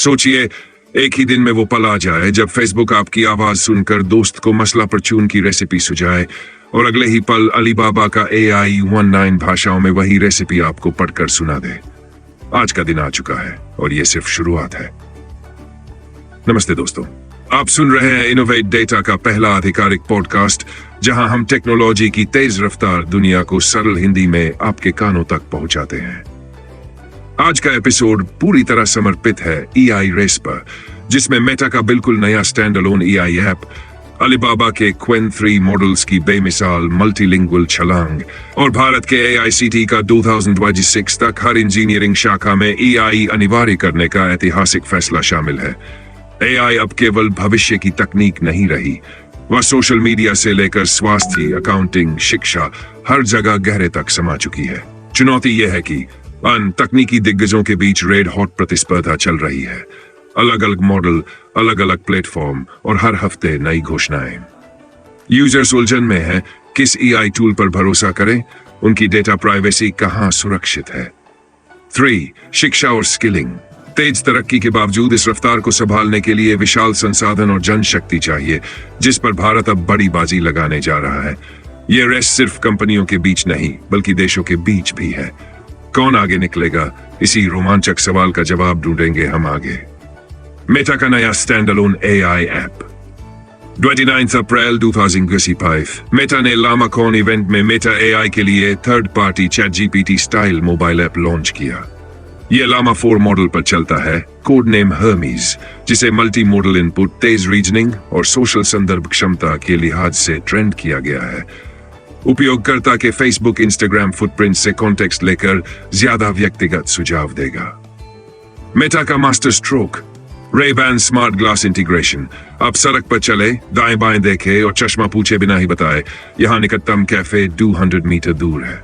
सोचिए, एक ही दिन में वो पल आ जाए जब फेसबुक आपकी आवाज सुनकर दोस्त को मसला परचून की रेसिपी सुझाए और अगले ही पल अलीबाबा का AI 19 भाषाओं में वही रेसिपी आपको पढ़कर सुना दे। आज का दिन आ चुका है और ये सिर्फ शुरुआत है। नमस्ते दोस्तों, आप सुन रहे हैं इनोवेट डेटा का पहला आधिकारिक पॉडकास्ट, जहां हम टेक्नोलॉजी की तेज रफ्तार दुनिया को सरल हिंदी में आपके कानों तक पहुंचाते हैं। आज का एपिसोड पूरी तरह समर्पित है AI रेस पर, जिसमें मेटा का बिल्कुल नया stand alone AI app, Alibaba के क्वेन 3 मॉडल्स की बेमिसाल मल्टीलिंगुअल छलांग और भारत के AICTE का 2026 तक हर इंजीनियरिंग शाखा में AI अनिवार्य करने का ऐतिहासिक फैसला शामिल है। AI अब केवल भविष्य की तकनीक नहीं रही, वह सोशल मीडिया से लेकर स्वास्थ्य, अकाउंटिंग, शिक्षा हर जगह गहरे तक समा चुकी है। चुनौती यह है कि तकनीकी दिग्गजों के बीच रेड हॉट प्रतिस्पर्धा चल रही है। अलग अलग मॉडल, अलग अलग प्लेटफॉर्म और हर हफ्ते नई घोषणाएं। यूजर्स उलझन में है, किस AI टूल पर भरोसा करें, उनकी डेटा प्राइवेसी कहां सुरक्षित है। 3. शिक्षा और स्किलिंग। तेज तरक्की के बावजूद इस रफ्तार को संभालने के लिए विशाल संसाधन और जनशक्ति चाहिए, जिस पर भारत अब बड़ी बाजी लगाने जा रहा है। यह रेस सिर्फ कंपनियों के बीच नहीं, बल्कि देशों के बीच भी है। कौन आगे निकलेगा, इसी रोमांचक सवाल का जवाब ढूंढेंगे हम आगे। मेटा का नया स्टैंड अलोन AI ऐप। 29 अप्रैल 2025 मेटा ने लामाकॉन इवेंट में मेटा AI के लिए third party ChatGPT style mobile app launch किया। यह लामा 4 मॉडल पर चलता है, कोड नेम हर्मीज, जिसे मल्टी मॉडल इनपुट, तेज रीजनिंग और सोशल संदर्भ क्षमता के लिहाज से ट्रेंड किया गया है। उपयोगकर्ता के फेसबुक, इंस्टाग्राम फुटप्रिंट से कॉन्टेक्स्ट लेकर ज्यादा व्यक्तिगत सुझाव देगा। मेटा का master stroke, Ray-Ban smart glass integration. अब सड़क पर चले, दाएं बाएं देखे और चश्मा पूछे बिना ही बताए यहां निकटतम कैफे 200 मीटर दूर है।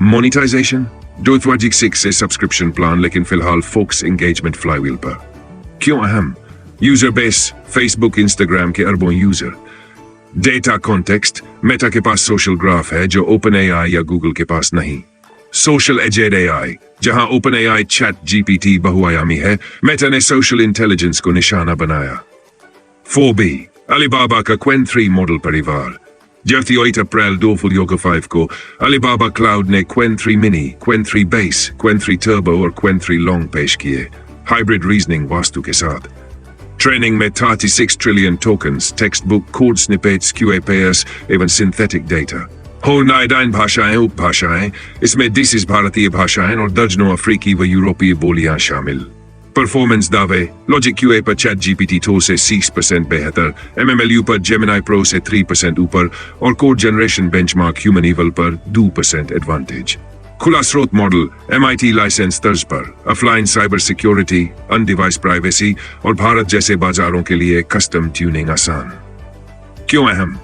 मोनेटाइजेशन, 226 से सब्सक्रिप्शन प्लान, लेकिन फिलहाल फोकस एंगेजमेंट फ्लाईव्हील पर। क्यों अहम? यूजर बेस, फेसबुक, इंस्टाग्राम के अरबों यूजर। डेटा कॉन्टेक्स्ट, मेटा के पास सोशल ग्राफ है जो OpenAI या गूगल के पास नहीं। सोशल एजेड AI, जहां OpenAI ChatGPT बहुआयामी है, मेटा ने सोशल इंटेलिजेंस को निशाना बनाया। 4B, अलीबाबा का क्वेन 3 मॉडल परिवार। 28 अप्रैल 2025 को अलीबाबा क्लाउड ने क्वेन 3 मिनी, क्वेन 3 बेस, क्वेन 3 टर्बो और क्वेन 3 लॉन्ग पेश किए, हाइब्रिड रीजनिंग वास्तु के साथ। ट्रेनिंग में 36 trillion tokens, text book, code snippets, QA pairs एवं सिंथेटिक डेटा। हो 9 भाषाएं, उपभाषाएं, इसमें 20 भारतीय भाषाएं और दर्जनों अफ्रीकी व यूरोपीय बोलियां शामिल। परफॉर्मेंस दावे, लॉजिक QA पर ChatGPT 2 से 30% बेहतर, MMLU पर Gemini Pro से 3% ऊपर और कोड जनरेशन बेंचमार्क HumanEval पर 2% एडवांटेज। खुला स्रोत मॉडल, MIT लाइसेंस तर्ज पर, ऑफलाइन साइबर सिक्योरिटी, अनडिवाइस प्राइवेसी और भारत जैसे बाजारों के लिए कस्टम ट्यूनिंग आसान। क्यों अहम?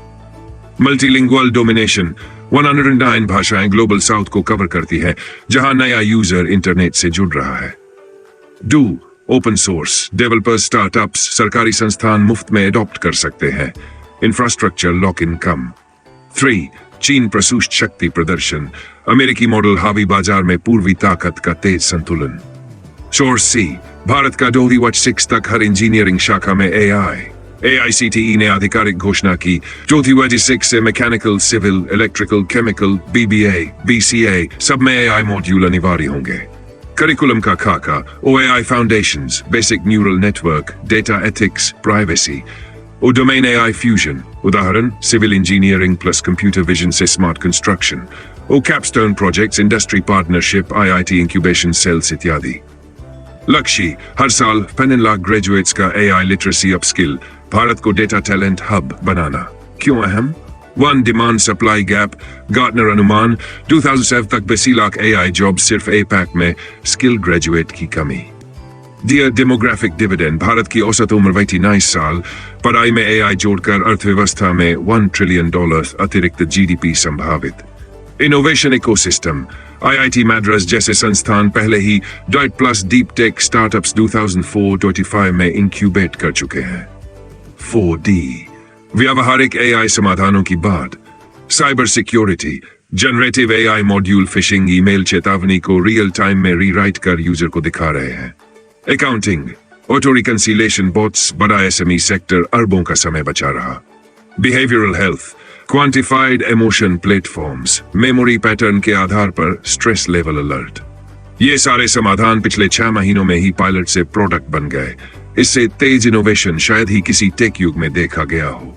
मल्टीलिंगुअल डोमिनेशन, 109 भाषाएं ग्लोबल साउथ को कवर करती है, जहां नया यूजर इंटरनेट से जुड़ रहा है। ओपन सोर्स, डेवलपर्स, स्टार्टअप्स, सरकारी संस्थान मुफ्त में एडॉप्ट कर सकते हैं। इंफ्रास्ट्रक्चर लॉक इन कम। 3. चीन प्रसूष्ट शक्ति प्रदर्शन, अमेरिकी मॉडल हावी बाजार में पूर्वी ताकत का तेज संतुलन। सोर्स C, भारत का 2026 तक हर इंजीनियरिंग शाखा में AI। AICTE ने आधिकारिक घोषणा की, 2026 से mechanical, civil, electrical, chemical, BBA, BCA सब में AI मॉड्यूल अनिवार्य होंगे। करिकुलम का खाका, OAI foundations, basic neural network, data ethics, privacy. Domain AI fusion, उदाहरण civil engineering plus computer vision से smart construction. Capstone projects, industry partnership, IIT incubation cells इत्यादि। लक्ष्य, हर साल 10 लाख ग्रेजुएट्स का AI लिटरेसी अपस्किल, भारत को डेटा टैलेंट हब बनाना। क्यों अहम? 1. डिमांड सप्लाई गैप, गार्टनर अनुमान 2007 तक 82 लाख AI जॉब सिर्फ APAC में, स्किल ग्रेजुएट की कमी। डियर डेमोग्राफिक डिविडेंड, भारत की औसत उम्र 29 साल, पढ़ाई में AI जोड़कर अर्थव्यवस्था में $1 ट्रिलियन अतिरिक्त GDP संभावित। इनोवेशन इकोसिस्टम, IIT मैड्रास जैसे संस्थान पहले ही DOIT+ डीप टेक स्टार्टअप्स 2024-25 में इंक्यूबेट कर चुके हैं। 4D, व्यावहारिक AI समाधानों की बात, cyber security, generative AI module phishing email चेतावनी को रियल टाइम में रीराइट कर यूजर को दिखा रहे हैं। अकाउंटिंग, ऑटो रिकंसिलेशन बॉट्स, बड़ा एसएमई सेक्टर अरबों का समय बचा रहा। Behavioural health, quantified emotion platforms, memory pattern के आधार पर स्ट्रेस लेवल अलर्ट। ये सारे समाधान पिछले 6 महीनों में ही पायलट से प्रोडक्ट बन गए। इससे तेज इनोवेशन शायद ही किसी टेक युग में देखा गया हो।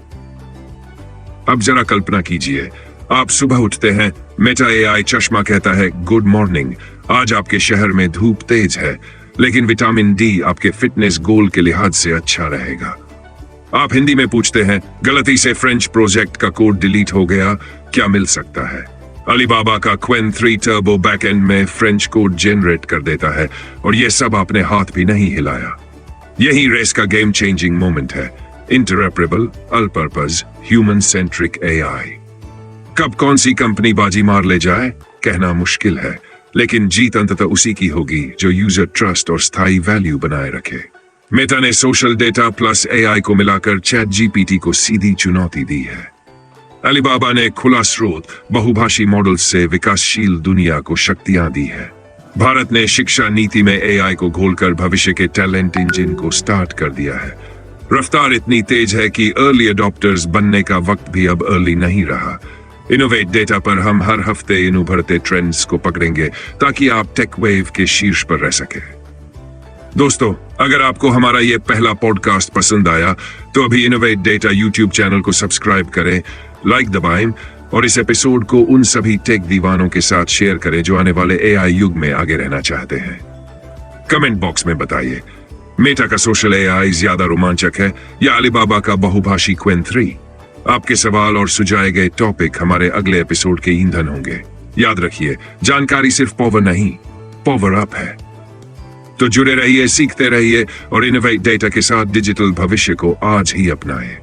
अब जरा कल्पना कीजिए, आप सुबह उठते हैं, मेटा एआई चश्मा कहता है गुड मॉर्निंग, आज आपके शहर में धूप तेज है, लेकिन विटामिन डी आपके फिटनेस गोल के लिहाज से अच्छा रहेगा। आप हिंदी में पूछते हैं, गलती से फ्रेंच प्रोजेक्ट का कोड डिलीट हो गया, क्या मिल सकता है? अलीबाबा का क्वेन 3 टर्बो बैकएंड में फ्रेंच कोड जनरेट कर देता है, और यह सब आपने हाथ भी नहीं हिलाया। यही रेस का गेम चेंजिंग मोमेंट है। Interoperable, all purpose, human centric AI. कब कौन सी कंपनी बाजी मार ले जाए कहना मुश्किल है, लेकिन जीत अंततः उसी की होगी जो यूजर ट्रस्ट और स्थायी वैल्यू बनाए रखे। मेटा ने सोशल डेटा प्लस एआई को मिलाकर चैट जीपीटी को सीधी चुनौती दी है। अलीबाबा ने खुला स्रोत बहुभाषी मॉडल से विकासशील दुनिया को शक्तियां दी है। भारत ने शिक्षा नीति में एआई को घोलकर भविष्य के टैलेंट इंजन को स्टार्ट कर दिया है। रफ्तार इतनी तेज है कि अर्ली अडॉप्टर्स बनने का वक्त भी अब अर्ली नहीं रहा। इनोवेट डेटा पर हम हर हफ्ते इन उभरते ट्रेंड्स को पकड़ेंगे ताकि आप टेक वेव के शीर्ष पर रह सके। दोस्तों, अगर आपको हमारा ये पहला पॉडकास्ट पसंद आया तो अभी इनोवेट डेटा यूट्यूब चैनल को सब्सक्राइब करें, लाइक दबाएं और इस एपिसोड को उन सभी टेक दीवानों के साथ शेयर करें जो आने वाले एआई युग में आगे रहना चाहते हैं। कमेंट बॉक्स में बताइए, मेटा का सोशल एआई ज्यादा रोमांचक है या अलीबाबा का बहुभाषी क्वेन 3? आपके सवाल और सुझाए गए टॉपिक हमारे अगले एपिसोड के ईंधन होंगे। याद रखिए, जानकारी सिर्फ पावर नहीं, पावर अप है। तो जुड़े रहिए, सीखते रहिए और इनोवेट डेटा के साथ डिजिटल भविष्य को आज ही अपनाएं।